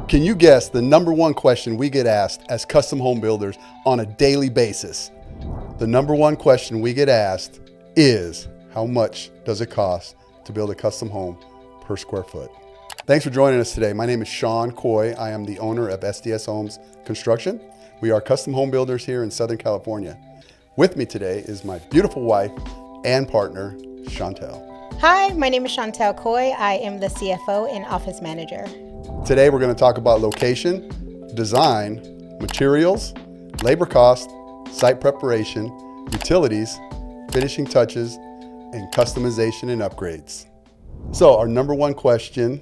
Can you guess the number one question we get asked as custom home builders on a daily basis? The number one question we get asked is, how much does it cost to build a custom home per square foot? Thanks for joining us today. My name is Sean Coy. I am the owner of SDS Homes Construction. We are custom home builders here in Southern California. With me today is my beautiful wife and partner, Chantel. Hi, my name is Chantel Coy. I am the CFO and office manager. Today we're going to talk about location, design, materials, labor cost, site preparation, utilities, finishing touches, and customization and upgrades. So our number one question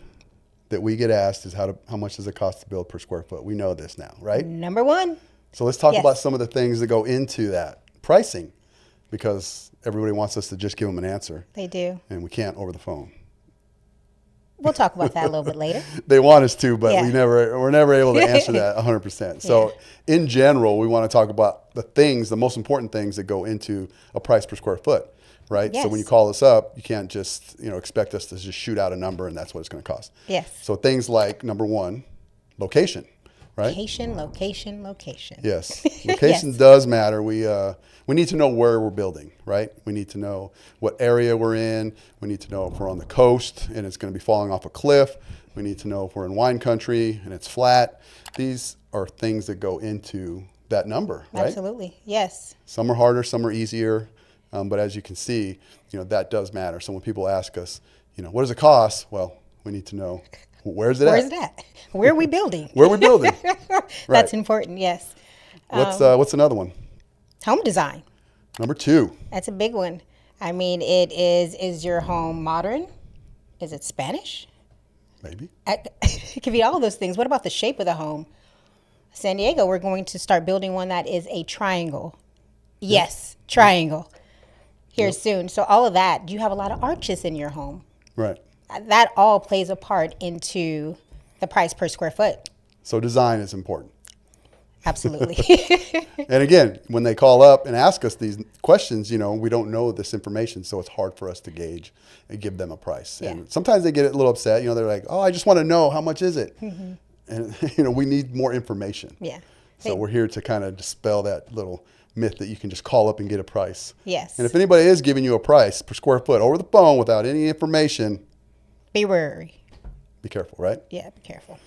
that we get asked is how much does it cost to build per square foot? We know this now, right? Number one. So let's talk Yes. about some of the things that go into that pricing, because everybody wants us to just give them an answer, They do. and we can't over the phone. We'll talk about that a little bit later. They want us to, but Yeah. we're never able to answer that 100%. So in general, we want to talk about the most important things that go into a price per square foot, right? So when Yes. you call us up, you can't just, expect us to just shoot out a number and that's what it's going to cost. Yes. So things like, number one, location, right? Location. Yes. Location does matter. We need to know where we're building, right? We need to know what area we're in. We need to know if we're on the coast and it's going to be falling off a cliff. We need to know if we're in wine country and it's flat. These are things that go into that number, right? Absolutely. Yes. Some are harder, some are easier. But as you can see, that does matter. So when people ask us, what does it cost? Well, we need to know, where's it Where's at? it at? Where are we building? Where are we building? That's important. Yes. What's another one? Home design. Number two. That's a big one. I mean, is your home modern? Is it Spanish? Maybe. It could be all those things. What about the shape of the home? San Diego, we're going to start building one that is a triangle. Yes, triangle. Here soon. So all of that. Do you have a lot of arches in your home? Right. That all plays a part into the price per square foot. So design is important. Absolutely. And again, when they call up and ask us these questions, we don't know this information, so it's hard for us to gauge and give them a price. Yeah. And sometimes they get a little upset. They're like, "Oh, I just want to know how much is it?" And we need more information. Yeah. So we're here to kind of dispel that little myth that you can just call up and get a price. Yes. And if anybody is giving you a price per square foot over the phone without any information, Be wary. be careful, right? Yeah, be careful.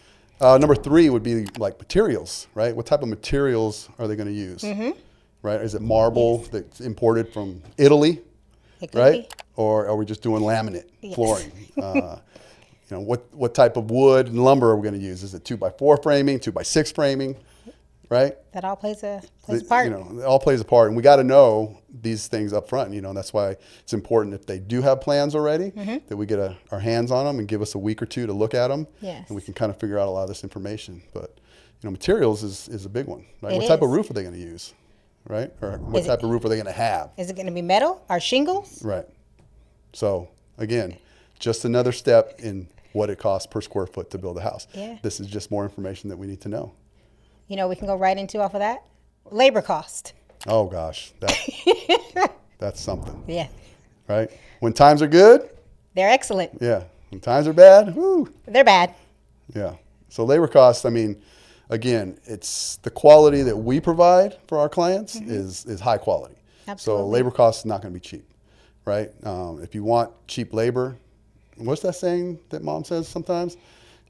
Number three would be like materials, right? What type of materials are they going to use? Right? Is it marble that's imported from Italy, It could right? be. Or are we just doing laminate flooring? What type of wood and lumber are we going to use? Is it 2x4 framing, 2x6 framing, right? That all plays a part. It all plays a part, and we got to know these things up front. That's why it's important if they do have plans already that we get our hands on them and give us a week or two to look at them, Yes. and we can kind of figure out a lot of this information. But materials is a big one. Right? It What type of is. roof are they going to use, right? Or what Is type of roof are they going to have, Is it going to be metal or shingles? right? So again, just another step in what it costs per square foot to build a house. Yeah. This is just more information that we need to know. We can go right into off of that. Labor cost. Oh gosh, that's something. Yeah. Right? When times are good, They're excellent. yeah. When times are bad, whoo, They're bad. yeah. So labor costs, again, it's the quality that we provide for our clients is high quality. Absolutely. So labor costs is not going to be cheap, right? If you want cheap labor, what's that saying that mom says sometimes?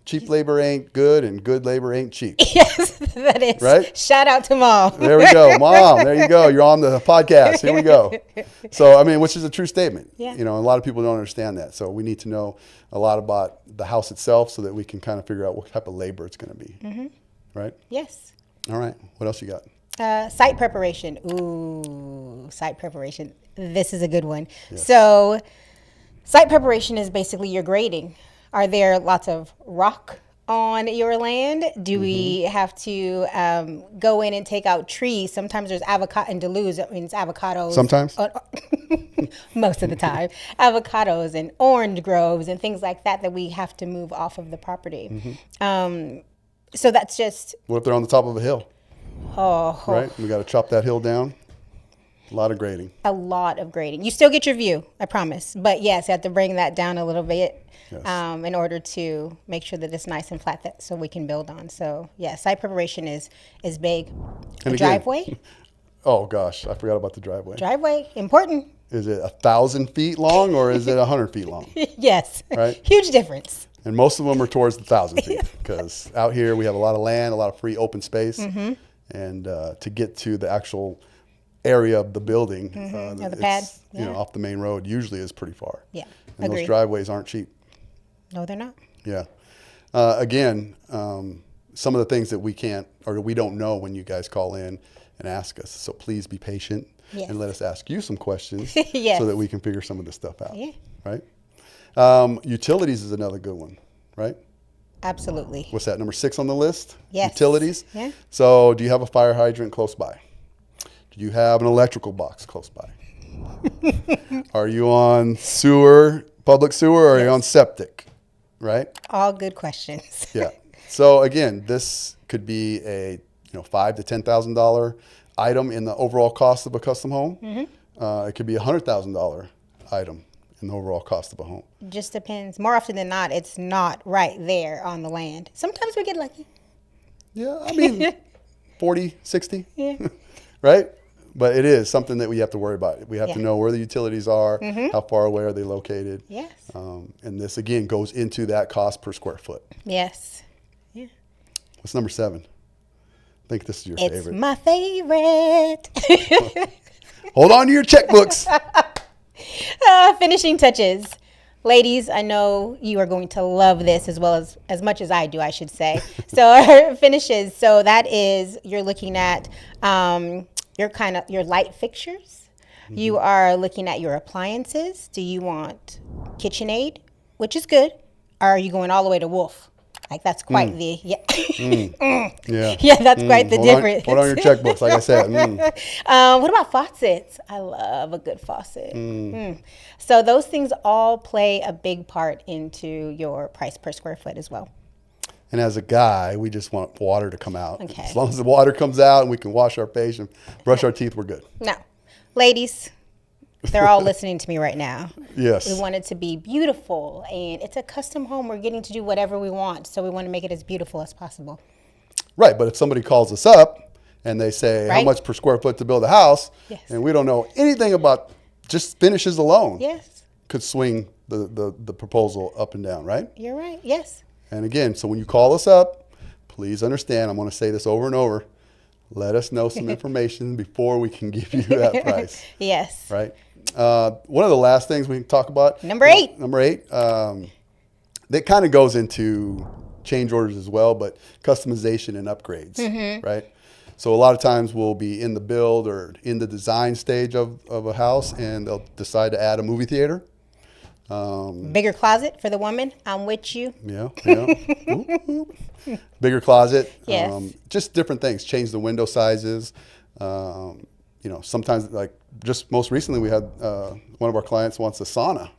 Cheap labor ain't good and good labor ain't cheap. Yes, that is. Right? Shout out to Mom. There we go. Mom, there you go. You're on the podcast. Here we go. So, which is a true statement. Yeah. A lot of people don't understand that. So we need to know a lot about the house itself so that we can kind of figure out what type of labor it's going to be. Right? Yes. All right. What else you got? Site preparation. Ooh, site preparation. This is a good one. So, site preparation is basically your grading. Are there lots of rock on your land? Do we have to go in and take out trees? Sometimes there's avocado in Duluth. That means avocados. Sometimes? Most of the time. Avocados and orange groves and things like that we have to move off of the property. So that's just, What if they're on the top of a hill? oh, Right? We got to chop that hill down. A lot of grading. A lot of grading. You still get your view, I promise. But yes, you have to bring that down a little bit in order to make sure that it's nice and flat so we can build on. So yeah, site preparation is big. And The again, driveway. Oh gosh, I forgot about the driveway. Driveway, important. Is it 1,000 feet long or is it 100 feet long? Yes. Right. Huge difference. And most of them are towards the 1,000 feet because out here we have a lot of land, a lot of free open space, and to get to the actual area of the building, Or the pad. you know, off the main road usually is pretty far. Yeah. And Agreed. those driveways aren't cheap. No, they're not. Yeah. Again, some of the things that we can't or we don't know when you guys call in and ask us. So please be patient and let us ask you some questions Yes. so that we can figure some of this stuff out. Yeah. Right? Utilities is another good one, right? Absolutely. What's that, number 6 on the list? Yes. Utilities. Yeah. So do you have a fire hydrant close by? Do you have an electrical box close by? Are you on sewer, public sewer, or are you on septic? Right? All good questions. Yeah. So again, this could be a $5,000 to $10,000 item in the overall cost of a custom home. It could be a $100,000 item in the overall cost of a home. Just depends. More often than not, it's not right there on the land. Sometimes we get lucky. Yeah, I mean, 40, 60, Yeah. right? But it is something that we have to worry about. We have to Yeah. know where the utilities are, how far away are they located. Yes. And this, again, goes into that cost per square foot. Yes. Yeah. What's number 7? I think this is your It's favorite. my favorite. Hold on to your checkbooks. Finishing touches. Ladies, I know you are going to love this as much as I do, I should say. So our finishes. So that is, you're looking at your light fixtures. You are looking at your appliances. Do you want KitchenAid, which is good? Or are you going all the way to Wolf? Like that's quite the Yeah. yeah, that's quite the Hold difference. Hold on your checkbooks, like I said. What about faucets? I love a good faucet. So those things all play a big part into your price per square foot as well. And as a guy, we just want water to come out. Okay. As long as the water comes out and we can wash our face and brush our teeth, we're good. Now, ladies, they're all listening to me right now. Yes. We want it to be beautiful, and it's a custom home. We're getting to do whatever we want, so we want to make it as beautiful as possible. Right, but if somebody calls us up and they say how Right. much per square foot to build a house, Yes. and we don't know anything about just finishes alone, Yes, could swing the proposal up and down, right? you're right. Yes. And again, so when you call us up, please understand, I'm going to say this over and over, let us know some information before we can give you that price, Yes. right? One of the last things we can talk about. Number 8. Number 8, that kind of goes into change orders as well, but customization and upgrades, right? So a lot of times we'll be in the build or in the design stage of a house, and they'll decide to add a movie theater. Bigger closet for the woman. I'm with you. Yeah. Oop, oop. Bigger closet. Yes. Just different things. Change the window sizes. Sometimes, like just most recently, we had one of our clients wants a sauna,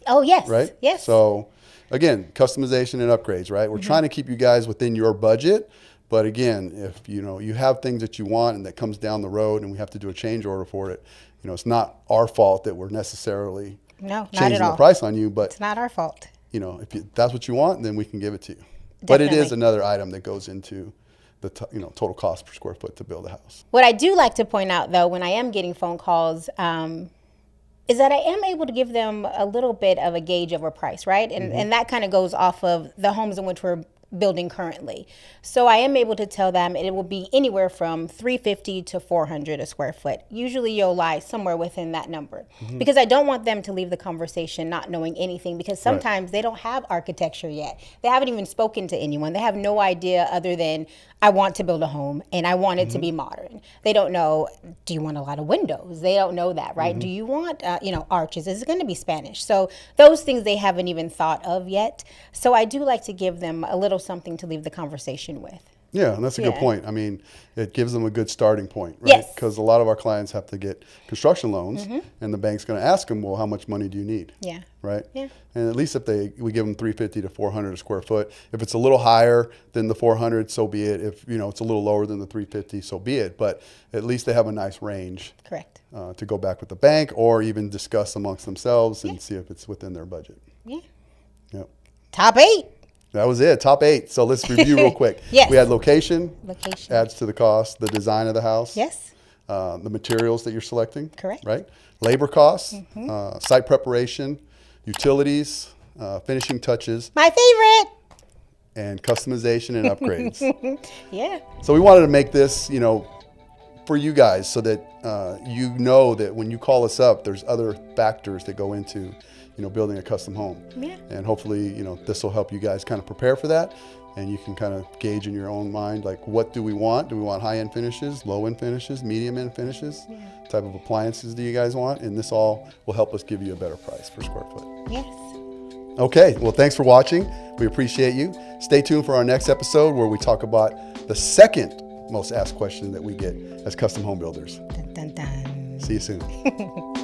Oh, yes. right? Yes. So again, customization and upgrades, right? We're trying to keep you guys within your budget. But again, if you have things that you want and that comes down the road and we have to do a change order for it, it's not our fault that we're necessarily No, not changing at all. the price on you. But It's not our fault. if that's what you want, then we can give it to you. But it is Definitely. another item that goes into the total cost per square foot to build a house. What I do like to point out, though, when I am getting phone calls, is that I am able to give them a little bit of a gauge of a price, right? And that kind of goes off of the homes in which we're building currently. So I am able to tell them it will be anywhere from $350 to $400 a square foot. Usually you'll lie somewhere within that number because I don't want them to leave the conversation not knowing anything, because sometimes they don't have architecture yet. They haven't even spoken to anyone. They have no idea other than I want to build a home and I want it to be modern. They don't know, do you want a lot of windows? They don't know that, right? Do you want, arches? Is it going to be Spanish? So those things they haven't even thought of yet. So I do like to give them a little something to leave the conversation with. Yeah, and that's a good Yeah. point. I mean, it gives them a good starting point, right? Yes. Because a lot of our clients have to get construction loans, and the bank's going to ask them, well, how much money do you need? Yeah. Right? Yeah. And at least if we give them 350 to 400 a square foot. If it's a little higher than the 400, so be it. If it's a little lower than the 350, so be it. But at least they have a nice range Correct. to go back with the bank, or even discuss amongst themselves and see if it's within their budget. Yeah. Yep. Top 8. That was it. Top 8. So let's review real quick. Yes. We had location. Location. Adds to the cost. The design of the house. Yes. The materials that you're selecting. Correct. Right. Labor costs. Site preparation. Utilities. Finishing touches. My favorite. And customization and upgrades. Yeah. So we wanted to make this, for you guys, so that you know that when you call us up, there's other factors that go into building a custom home. Yeah. And hopefully, this will help you guys kind of prepare for that. And you can kind of gauge in your own mind, like, what do we want? Do we want high-end finishes, low-end finishes, medium-end finishes? Yeah. Type of appliances do you guys want? And this all will help us give you a better price per square foot. Yes. Okay, well, thanks for watching. We appreciate you. Stay tuned for our next episode where we talk about the second most asked question that we get as custom home builders. Dun, dun, dun. See you soon.